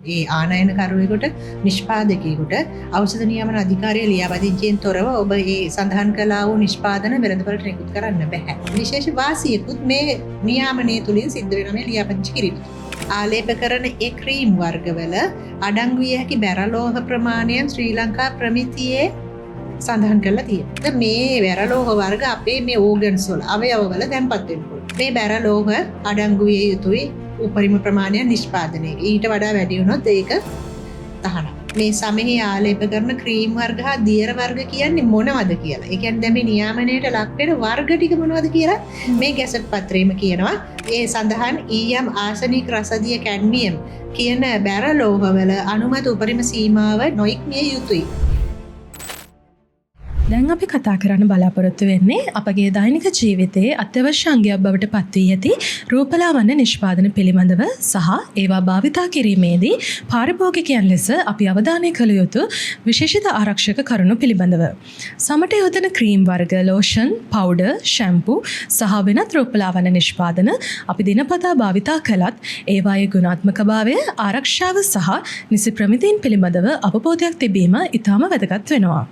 ඒ ආනයනකරුවෙකුට නිෂ්පාදකයෙකුට ඖෂධ නියමන අධිකාරිය ලියාපදිංචියෙන් තොරව ඔබ ඒ සඳහන් කළා වූ නිෂ්පාදන වෙළඳපළට නිකුත් කරන්න බෑ. විශේෂ වාසියකුත් මේ නියාමනය තුලින් සිද්ධ වෙනවා මේ ලියාපදිංචි කිරීම. ආලේප කරන ඒ ක්‍රීම් වර්ගවල අඩංගු විය හැකි බැරලෝහ ප්‍රමාණයන් ශ්‍රී ලංකා ප්‍රමිතියේ සඳහන් කරලා තියෙනවා. මේ බැරලෝහ වර්ග අපේ මේ ඕගන්ස් වල අවයවවල තැන්පත් වෙනවා. මේ බැරලෝහ අඩංගු විය යුතුයි උපරිම ප්‍රමාණය නිෂ්පාදනයේ. ඊට වඩා වැඩි වුණොත් ඒක තහනම්. මේ සමෙහි ආලේප කරන ක්‍රීම් වර්ග හා දියර වර්ග කියන්නේ මොනවද කියලා. ඒ කියන්නේ දැන් මේ නියාමනයට ලක් වෙන වර්ග ටික මොනවද කියලා මේ ගැසට් පත්‍රයේම කියනවා. ඒ සඳහන් ඊයම් ආසනික් රසදිය කැඩ්මියම් කියන බැරලෝහවල අනුමත උපරිම සීමාව නොඉක්මිය යුතුයි. දැන් අපි කතා කරන්න බලාපොරොත්තු වෙන්නේ අපගේ දෛනික ජීවිතයේ අත්‍යවශ්‍ය අංගයක් බවට පත් වී ඇති රූපලාවන්‍ය නිෂ්පාදන පිළිබඳව සහ ඒවා භාවිතා කිරීමේදී පාරිභෝගිකයන් ලෙස අපි අවධානය කළ යුතු විශේෂිත ආරක්ෂක කරුණු පිළිබඳව. සමට යොදන ක්‍රීම් වර්ග, ලෝෂන්, පවුඩර්, ෂැම්පූ සහ වෙනත් රූපලාවන්‍ය නිෂ්පාදන අපි දිනපතා භාවිතා කළත් ඒවායේ ගුණාත්මකභාවය, ආරක්ෂාව සහ නිසි ප්‍රමිතීන් පිළිබඳව අවබෝධයක් තිබීම ඉතාම වැදගත් වෙනවා.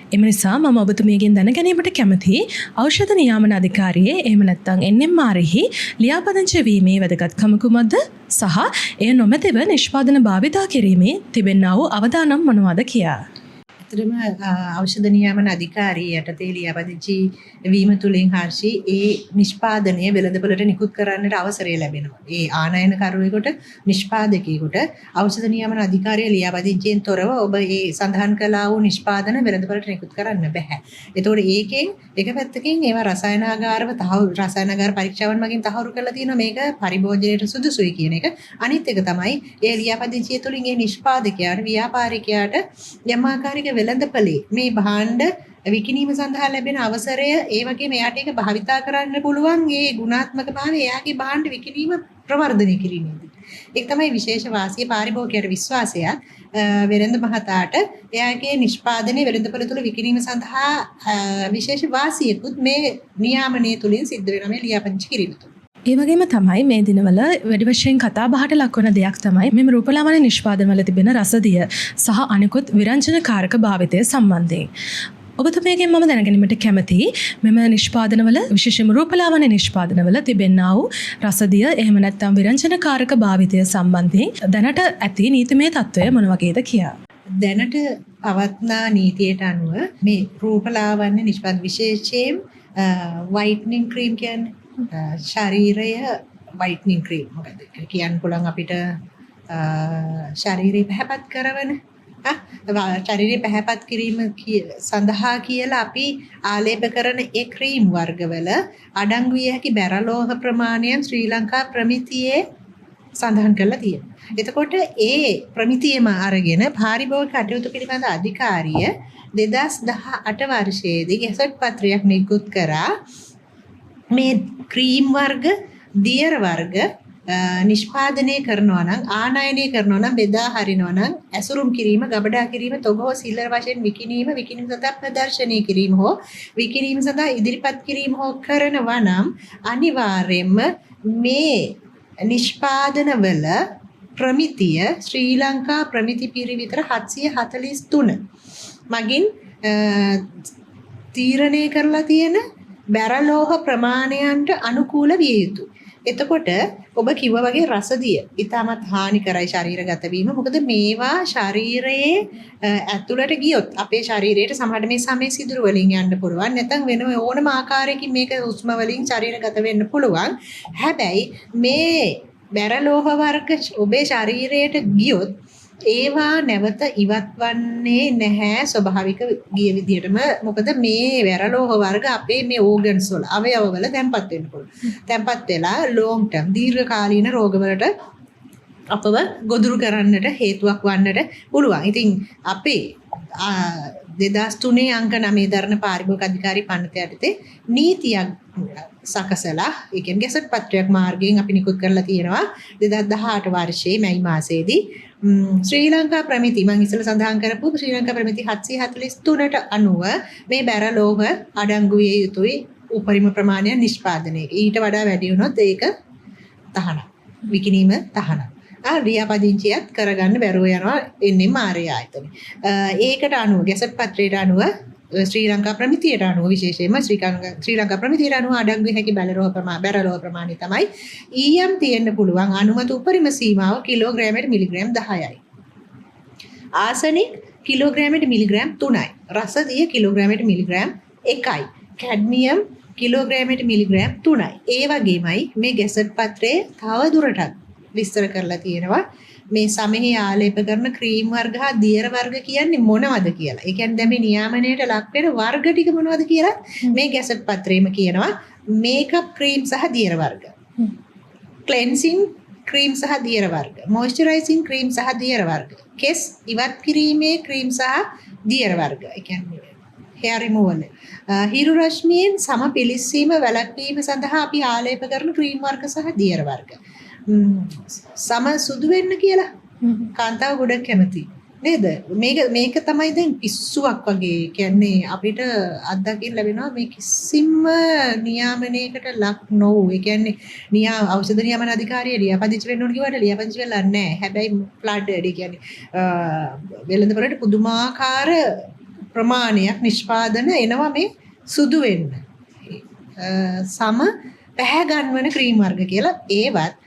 එම නිසා මම ඔබතුමියගෙන් දැන ගැනීමට කැමතියි ඖෂධ නියාමන අධිකාරියේ එහෙම නැත්නම් NMRෙහි ලියාපදිංචි වීමේ වැදගත්කම කුමක්ද සහ එය නොමැතිව නිෂ්පාදන භාවිතා කිරීමේ තිබෙනා වූ අවදානම් මොනවාද කියා. ඇත්තටම ඖෂධ නියාමන අධිකාරිය යටතේ ලියාපදිංචි වීම තුලින් හර්ෂි ඒ නිෂ්පාදනය වෙළඳපොළට නිකුත් කරන්නට අවසරය ලැබෙනවා. ඒ ආනයනකරුවෙකුට නිෂ්පාදකයෙකුට ඖෂධ නියාමන අධිකාරිය ලියාපදිංචියෙන් තොරව ඔබ ඒ සඳහන් කළා වූ නිෂ්පාදන වෙළඳපොළට නිකුත් කරන්න බෑ. ඒතකොට ඒකෙන් එක පැත්තකින් ඒවා රසායනාගාරව රසායනාගාර පරීක්ෂාවන් මගින් තහවුරු කරලා තියෙනවා මේක පරිභෝජනයට සුදුසුයි කියන එක. අනිත් එක තමයි ඒ ලියාපදිංචිය තුලින් ඒ නිෂ්පාදකයාට ව්‍යාපාරිකයාට යම් ආකාරයක වෙළඳපළේ මේ භාණ්ඩ විකිණීම සඳහා ලැබෙන අවසරය ඒ වගේම එයාට ඒක භාවිතා කරන්න පුළුවන් ඒ ගුණාත්මක භාවය එයාගේ භාණ්ඩ විකිණීම ප්‍රවර්ධනය කිරීමේදී. ඒක තමයි විශේෂ වාසිය පාරිභෝගිකයට විශ්වාසයක් වෙළඳ මහතාට එයාගේ නිෂ්පාදනයේ වෙළඳපොළ තුල විකිණීම සඳහා විශේෂ වාසියකුත් මේ නියාමනය තුලින් සිද්ධ වෙනවා මේ ලියාපදිංචි කිරීම තුළ. ඒ වගේම තමයි මේ දිනවල වැඩි වශයෙන් කතා බහට ලක්වන දෙයක් තමයි මෙම රූපලාවන්‍ය නිෂ්පාදනවල තිබෙන රසදිය සහ අනිකුත් විරංජනකාරක භාවිතය සම්බන්ධයෙන්. ඔබතුමියගෙන් මම දැනගැනීමට කැමතියි මෙම නිෂ්පාදනවල විශේෂයෙන්ම රූපලාවන්‍ය නිෂ්පාදනවල තිබෙනා වූ රසදිය එහෙම නැත්නම් විරංජනකාරක භාවිතය සම්බන්ධයෙන් දැනට ඇති නීතිමය තත්ත්වය මොන වගේද කියා. දැනට පවත්නා නීතියට අනුව මේ රූපලාවන්‍ය නිෂ්පාදන විශේෂයෙන් වයිට්නින් ක්‍රීම් කියන්නේ ශරීරය වයිට්නින් ක්‍රීම් මොකද කියන්න පුළුවන් අපිට ශරීරය පැහැපත් කරවන ශරීරය පැහැපත් කිරීම සඳහා කියලා අපි ආලේප කරන ඒ ක්‍රීම් වර්ගවල අඩංගු විය හැකි බැරලෝහ ප්‍රමාණයන් ශ්‍රී ලංකා ප්‍රමිතියේ සඳහන් කරලා තියෙනවා. එතකොට ඒ ප්‍රමිතියම අරගෙන පාරිභෝගික කටයුතු පිළිබඳ අධිකාරිය 2018 වර්ෂයේදී ගැසට් පත්‍රයක් නිකුත් කරා මේ ක්‍රීම් වර්ග, දියර වර්ග නිෂ්පාදනය කරනවා නම් ආනයනය කරනවා නම් බෙදා හරිනවා නම් ඇසුරුම් කිරීම, ගබඩා කිරීම, තොග හෝ සිල්ලර වශයෙන් විකිණීම සඳහා ප්‍රදර්ශනය කිරීම හෝ විකිණීම සඳහා ඉදිරිපත් කිරීම හෝ කරනවා නම් අනිවාර්යයෙන්ම මේ නිෂ්පාදනවල ප්‍රමිතිය ශ්‍රී ලංකා ප්‍රමිති පිරිවිතර 743 මගින් තීරණය කරලා තියෙන බැරලෝහ ප්‍රමාණයන්ට අනුකූල විය යුතුයි. එතකොට ඔබ කිව්වා වගේ රසදිය ඊටමත් හානිකරයි ශරීරගත වීම. මොකද මේවා ශරීරයේ ඇතුළට ගියොත් අපේ ශරීරයට සමහරට මේ සමේ සිදුරු වලින් යන්න පුළුවන්. නැත්නම් වෙන ඕනම ආකාරයකින් මේක උස්ම වලින් ශරීරගත වෙන්න පුළුවන්. හැබැයි මේ බැරලෝහ වර්ග ඔබේ ශරීරයට ගියොත් ඒවා නැවත ඉවත්වන්නේ නැහැ ස්වභාවික ගිය විදිහටම. මොකද මේ වැරලෝහ වර්ග අපේ මේ ඕගන්ස් වල අවයවවල තැන්පත් වෙන්න පුළුවන්. තැන්පත් වෙලා ලොන්ග් ටර්ම් දීර්ඝකාලීන රෝගවලට අපව ගොදුරු කරන්නට හේතුවක් වන්නට පුළුවන්. ඉතින් අපේ 2003 අංක 9 දරන පාරිභෝගික අධිකාරී පනත යටතේ නීතියක් සකසලා ඒ කියන්නේ ගැසට් පත්‍රයක් මාර්ගයෙන් අපි නිකුත් කරලා තියෙනවා 2018 වර්ෂයේ මැයි මාසයේදී ශ්‍රී ලංකා ප්‍රමිති මම ඉස්සෙල්ලා සඳහන් කරපු ශ්‍රී ලංකා ප්‍රමිති 743ට අනුව මේ බැරලෝහ අඩංගු විය යුතුයි උපරිම ප්‍රමාණය නිෂ්පාදනයේ. ඊට වඩා වැඩි වුණොත් ඒක තහනම්. විකිණීම තහනම්. ලියාපදිංචියත් කරගන්න බැරුව යනවා එන්නේ මාර්ය ආයතනෙ. ඒකට අනුව ගැසට් පත්‍රයට අනුව ශ්‍රී ලංකා ප්‍රමිතියට අනුව විශේෂයෙන්ම ශ්‍රී ලංකා ප්‍රමිතියට අනුව අඩංගු හැකි බැරලෝහ ප්‍රමාණය තමයි ඊයම් තියෙන්න පුළුවන් අනුමත උපරිම සීමාව කිලෝග්‍රෑමයට මිලිග්‍රෑම් 10යි. ආසනික් කිලෝග්‍රෑමයට මිලිග්‍රෑම් 3යි. රසදිය කිලෝග්‍රෑමයට මිලිග්‍රෑම් 1යි. කැඩ්මියම් කිලෝග්‍රෑමයට මිලිග්‍රෑම් 3යි. ඒ වගේමයි මේ ගැසට් පත්‍රයේ තව දුරටත් විස්තර කරලා තියෙනවා මේ සමෙහි ආලේප කරන ක්‍රීම් වර්ග හා දියර වර්ග කියන්නේ මොනවද කියලා. ඒ කියන්නේ දැන් මේ නියාමනයට ලක් වෙන වර්ග ටික මොනවද කියලා මේ ගැසට් පත්‍රයේම කියනවා. මේකප් ක්‍රීම් සහ දියර වර්ග. ක්ලෙන්සින් ක්‍රීම් සහ දියර වර්ග. මොයිස්චරයිසින් ක්‍රීම් සහ දියර වර්ග. කෙස් ඉවත් කිරීමේ ක්‍රීම් සහ දියර වර්ග. ඒ කියන්නේ hair removal. හිරු රශ්මියෙන් සම පිලිස්සීම වැළැක්වීම සඳහා අපි ආලේප කරන ක්‍රීම් වර්ග සහ දියර වර්ග. සම සුදු වෙන්න කියලා කාන්තාව ගොඩක් කැමති නේද? මේක තමයි දැන් පිස්සුවක් වගේ. කියන්නේ අපිට අත්දකින්න ලැබෙනවා මේ කිසිම නියාමනයකට ලක් නොවු. ඒ කියන්නේ ඖෂධ නියාමන අධිකාරිය ලියාපදිංචි වෙන්න ඕන කිව්වට ලියාපදිංචි වෙලා නැහැ. හැබැයි ෆ්ලඩ් ඒ කියන්නේ වෙළඳපොළට පුදුමාකාර ප්‍රමාණයක් නිෂ්පාදන එනවා මේ සුදු වෙන්න. සම පැහැ ගන්වන ක්‍රීම් වර්ග කියලා ඒවත්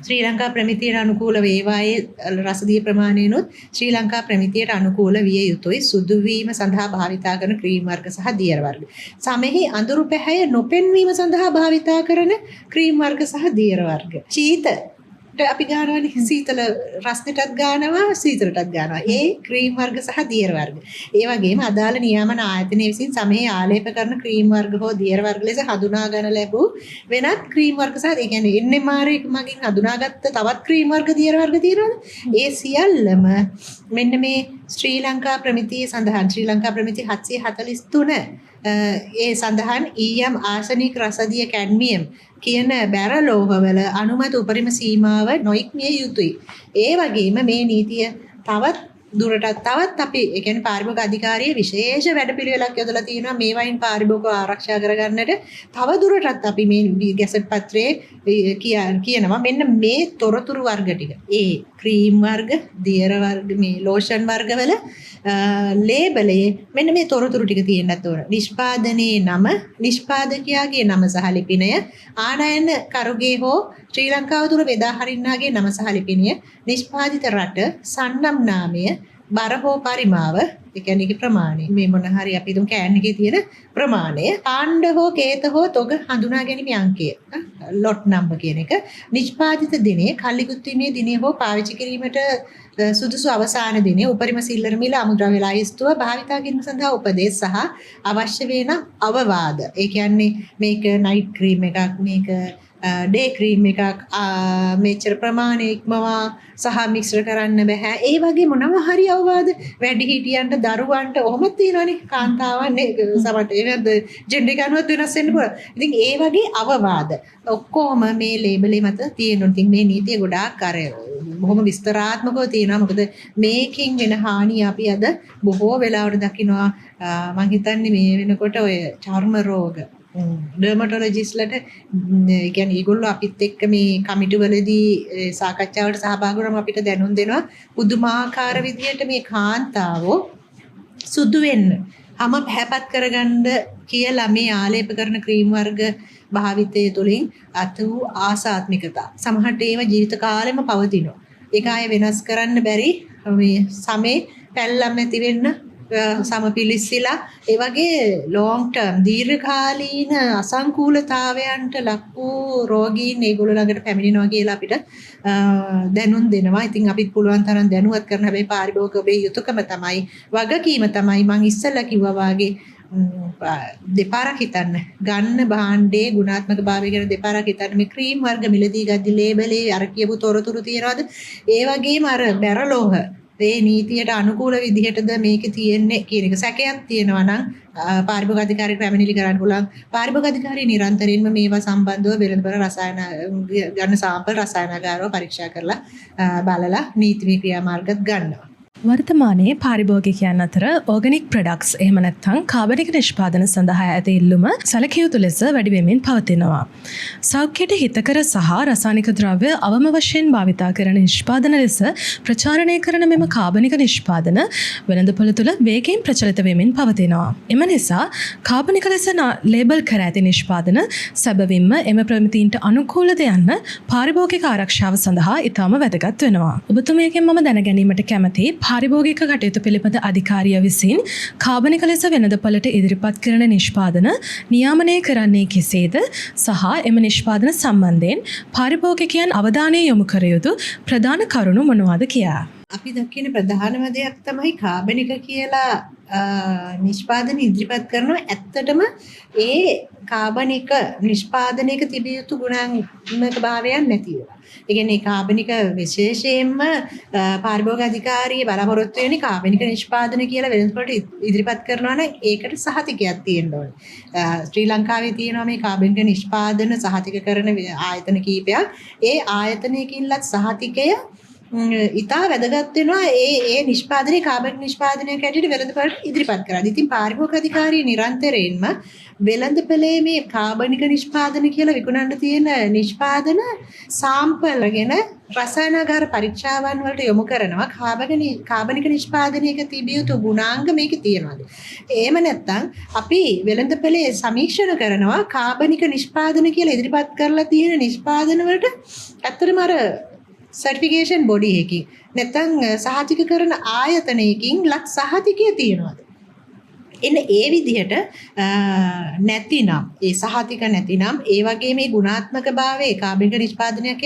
ශ්‍රී ලංකා ප්‍රමිතියට අනුකූල වේවායේ රසදිය ප්‍රමාණයනොත් ශ්‍රී ලංකා ප්‍රමිතියට අනුකූල විය යුතුයි සුදු වීම සඳහා භාවිතා කරන ක්‍රීම් වර්ග සහ දියර වර්ග. සමෙහි අඳුරු පැහැය නොපෙන්වීම සඳහා භාවිතා කරන ක්‍රීම් වර්ග සහ දියර වර්ග. චීතට අපි ගන්නවනේ සීතල රස්නෙටත් ගන්නවා සීතලටත් ගන්නවා. ඒ ක්‍රීම් වර්ග සහ දියර වර්ග. ඒ වගේම අදාළ නියාමන ආයතනය විසින් සමෙහි ආලේප කරන ක්‍රීම් වර්ග හෝ දියර වර්ග ලෙස හඳුනා ගන්න ලැබූ වෙනත් ක්‍රීම් වර්ග සහ ඒ කියන්නේ NMR මගින් හඳුනාගත්ත තවත් ක්‍රීම් වර්ග දියර වර්ග තියෙනවද? ඒ සියල්ලම මෙන්න මේ ශ්‍රී ලංකා ප්‍රමිතියේ සඳහන් ශ්‍රී ලංකා ප්‍රමිතිය 743 ඒ සඳහන් ඊයම් ආසනික රසදිය කැඩ්මියම් කියන බැරලෝහවල අනුමත උපරිම සීමාව නොඉක්මිය යුතුයි. ඒ වගේම මේ නීතිය තවත් දුරටත් අපි ඒ කියන්නේ පාරිභෝගික අධිකාරියේ විශේෂ වැඩපිළිවෙලක් යොදලා තියෙනවා මේ වයින් පාරිභෝගිකව ආරක්ෂා කරගන්නට. තව දුරටත් අපි මේ ගැසට් පත්‍රයේ කියනවා මෙන්න මේ තොරතුරු වර්ග ටික. ඒ ක්‍රීම් වර්ග, දියර වර්ග, මේ ලෝෂන් වර්ගවල ලේබලයේ මෙන්න මේ තොරතුරු ටික තියෙන්නත් ඕන. නිෂ්පාදනයේ නම, නිෂ්පාදකයාගේ නම සහ ලිපිනය, ආනයන කරුගේ හෝ ශ්‍රී ලංකාව තුළ බෙදා හරින්නාගේ නම සහ ලිපිනය, නිෂ්පාදිත රට, සන්නම් නාමය, බර හෝ පරිමාව, ඒ කියන්නේ ඒකේ ප්‍රමාණය. මේ මොන හරි අපි දුම් කෑන් එකේ තියෙන ප්‍රමාණය, කාණ්ඩ හෝ කේත හෝ තොග හඳුනා ගැනීමේ අංකය, ලොට් නම්බර් කියන එක, නිෂ්පාදිත දිනය, කල්ලිකුත් වීමේ දිනය හෝ පාවිච්චි කිරීමට සුදුසු අවසාන දිනය, උපරිම සිල්ලර මිල, අමුද්‍රව්‍ය ලයිස්තුව භාවිතා කිරීම සඳහා උපදෙස් සහ අවශ්‍ය වෙන අවවාද. ඒ කියන්නේ මේක නයිට් ක්‍රීම් එකක්, මේක ඩේ ක්‍රීම් එකක්, මෙච්චර ප්‍රමාණය ඉක්මවා සහ මික්සර් කරන්න බෑ. ඒ වගේ මොනවා හරි අවවාද වැඩිහිටියන්ට, දරුවන්ට ඔහොමත් තියෙනවානේ. කාන්තාවන් සමහරට ඒනද ජෙන්ඩර් එක අනුව වෙනස් වෙන්න පුළුවන්. ඉතින් ඒ වගේ අවවාද ඔක්කොම මේ ලේබලේ මත තියෙනවා. ඉතින් මේ නීතිය ගොඩාක් බොහොම විස්තරාත්මකව තියෙනවා. මොකද මේකෙන් වෙන හානිය අපි අද බොහෝ වෙලාවට දකිනවා. මම හිතන්නේ මේ වෙනකොට ඔය චර්ම රෝග ඩර්මටොලොජිස්ට්ලට කියන්නේ ඒගොල්ලෝ අපිත් එක්ක මේ කමිටුවලදී සාකච්ඡාවලට සහභාගී වුණාම අපිට දැනුම් දෙනවා පුදුමාකාර විදියට මේ කාන්තාවෝ සුදු වෙන්න හැම පැහැපත් කරගන්න කියලා මේ ආලේප කරන ක්‍රීම් වර්ග භාවිතය තුළින් අත වූ ආසාත්මිකතා සමහරට ඒවා ජීවිත කාලෙම පවතිනවා. ඒක ආය වෙනස් කරන්න බැරි මේ සමේ පැල්ලම් ඇති වෙන්න සමපිලිස්සලා ඒ වගේ ලොන්ග් ටර්ම් දීර්ඝකාලීන අසංකූලතාවයන්ට ලක් වූ රෝගීන් ඒගොල්ලෝ ළඟට පැමිණෙනවා කියලා අපිට දැනුම් දෙනවා. ඉතින් අපිත් පුළුවන් තරම් දැනුවත් කරන හැබැයි පාරිභෝගික ඔබේ යුතුයකම තමයි වගකීම තමයි මම ඉස්සෙල්ලා කිව්වා වාගේ දෙපාරක් හිතන්න ගන්න භාණ්ඩයේ ගුණාත්මක භාවය ගැන දෙපාරක් හිතන්න. මේ ක්‍රීම් වර්ග මිලදී ගද්දි ලේබලේ අර කියපු තොරතුරු තියනවාද? ඒ වගේම අර බැරලෝහ මේ නීතියට අනුකූල විදිහටද මේක තියෙන්නේ කියන එක සැකයක් තියෙනවා නම් පාරිභෝගික අධිකාරියට පැමිණිලි කරන්න පුළුවන්. පාරිභෝගික අධිකාරිය නිරන්තරයෙන්ම මේවා සම්බන්ධව වෙළඳපොළ රසායන ගන්න සාම්පල් රසායනාගාරව පරීක්ෂා කරලා බලලා නීතිමය ක්‍රියාමාර්ගත් ගන්නවා. වර්තමානයේ පාරිභෝගිකයන් අතර ඕගනික් ප්‍රොඩක්ට්ස් එහෙම නැත්නම් කාබනික නිෂ්පාදන සඳහා ඇති ඉල්ලුම සැලකිය යුතු ලෙස වැඩි වෙමින් පවතිනවා. සෞඛ්‍යයට හිතකර සහ රසායනික ද්‍රව්‍ය අවම වශයෙන් භාවිතා කරන නිෂ්පාදන ලෙස ප්‍රචාරණය කරන මෙම කාබනික නිෂ්පාදන වෙළඳපොළ තුළ වේගයෙන් ප්‍රචලිත වෙමින් පවතිනවා. එම නිසා කාබනික ලෙස ලේබල් කර ඇති නිෂ්පාදන සැබවින්ම එම ප්‍රමිතීන්ට අනුකූලද යන්න පාරිභෝගික ආරක්ෂාව සඳහා ඉතාම වැදගත් වෙනවා. ඔබතුමියගෙන් මම දැන ගැනීමට කැමැති පාරිභෝගික කටයුතු පිළිබඳ අධිකාරිය විසින් කාබනික ලෙස වෙළඳපොළට ඉදිරිපත් කරන නිෂ්පාදන නියාමනය කරන්නේ කෙසේද සහ එම නිෂ්පාදන සම්බන්ධයෙන් පාරිභෝගිකයන් අවධානය යොමු කර යුතු ප්‍රධාන කරුණු මොනවාද කියා. අපි දකින ප්‍රධානම දෙයක් තමයි කාබනික කියලා නිෂ්පාදන ඉදිරිපත් කරනවා. ඇත්තටම ඒ කාබනික නිෂ්පාදනයක තිබිය යුතු ගුණාත්මක භාවයන් නැති ඒවා. ඒ කියන්නේ කාබනික විශේෂයෙන්ම පාරිභෝගික අධිකාරිය බලාපොරොත්තු වෙන්නේ කාබනික නිෂ්පාදන කියලා වෙළඳපොළට ඉදිරිපත් කරනවා නම් ඒකට සහතිකයක් තියෙන්න ඕනේ. ශ්‍රී ලංකාවේ තියෙනවා මේ කාබනික නිෂ්පාදන සහතික කරන ආයතන කීපයක්. ඒ ආයතනයකින්ලත් සහතිකය ඉතා වැදගත් වෙනවා ඒ නිෂ්පාදනයේ කාබනික නිෂ්පාදනයක් ඇටියට වෙළඳපොළට ඉදිරිපත් කරා. ඉතින් පාරිභෝගික අධිකාරිය නිරන්තරයෙන්ම වෙළඳපොලේ මේ කාබනික නිෂ්පාදන කියලා විකුණන්න තියෙන නිෂ්පාදන සාම්පල් ගැන රසායනාගාර පරීක්ෂාවන් වලට යොමු කරනවා. කාබනික නිෂ්පාදනයක තිබිය යුතු ගුණාංග මේකේ තියෙනවාද? එහෙම නැත්නම් අපි වෙළඳපොලේ සමීක්ෂණ කරනවා කාබනික නිෂ්පාදන කියලා ඉදිරිපත් කරලා තියෙන නිෂ්පාදන වලට ඇත්තටම අර සර්ටිෆිකේෂන් බොඩි එකකින් නැත්නම් සහතික කරන ආයතනයකින් ලක් සහතිකය තියෙනවාද? එන්න ඒ විදිහට නැතිනම් ඒ සහතික නැතිනම් ඒ වගේ මේ ගුණාත්මක භාවයේ කාබනික නිෂ්පාදනයක්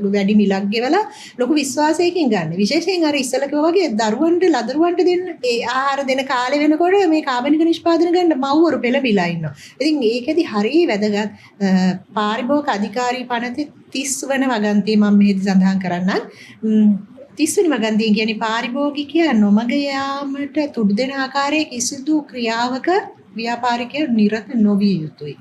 වැඩි මිලක් ගෙවලා ලොකු විශ්වාසයකින් ගන්න. විශේෂයෙන් අර ඉස්සල කිව්වා වගේ දරුවන්ට ලදරුවන්ට දෙන්න ඒ ආහාර දෙන කාලේ වෙනකොට මේ කාබනික නිෂ්පාදන ගන්න මව්වරු පෙළඹිලා ඉන්නවා. ඉතින් ඒකෙදි හරිය වැදගත් පාරිභෝගික අධිකාරී පනතේ 30 වන වගන්තිය මම මෙහෙදි සඳහන් කරන්නම්. 30 වෙනි වගන්තිය කියන්නේ පාරිභෝගිකයා නොමග යාමට තුඩු දෙන ආකාරයේ කිසිදු ක්‍රියාවක ව්‍යාපාරිකයෝ නිරත නොවිය යුතුයි.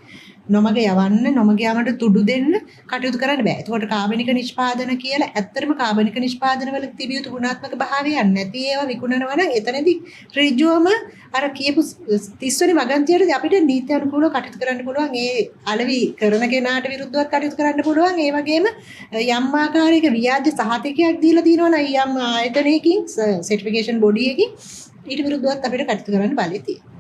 නොමග යවන්න නොමග යාමට තුඩු දෙන්න කටයුතු කරන්න බෑ. එතකොට කාබනික නිෂ්පාදන කියලා ඇත්තටම කාබනික නිෂ්පාදන වල තිබිය යුතු ගුණාත්මක භාවයන් නැති ඒවා විකුණනවා නම් එතනදී ඍජුවම අර කියපු 30 වෙනි වගන්තියට අපිට නීති අනුකූලව කටයුතු කරන්න පුළුවන්. ඒ අලෙවි කරන කෙනාට විරුද්ධව කටයුතු කරන්න පුළුවන්. ඒ වගේම යම් ආකාරයක ව්‍යාජ සහතිකයක් දීලා තියෙනවා නම් යම් ආයතනයකින් සර්ටිෆිකේෂන් බොඩි එකකින් ඊට විරුද්ධව අපිට කටයුතු කරන්න බලය තියෙනවා.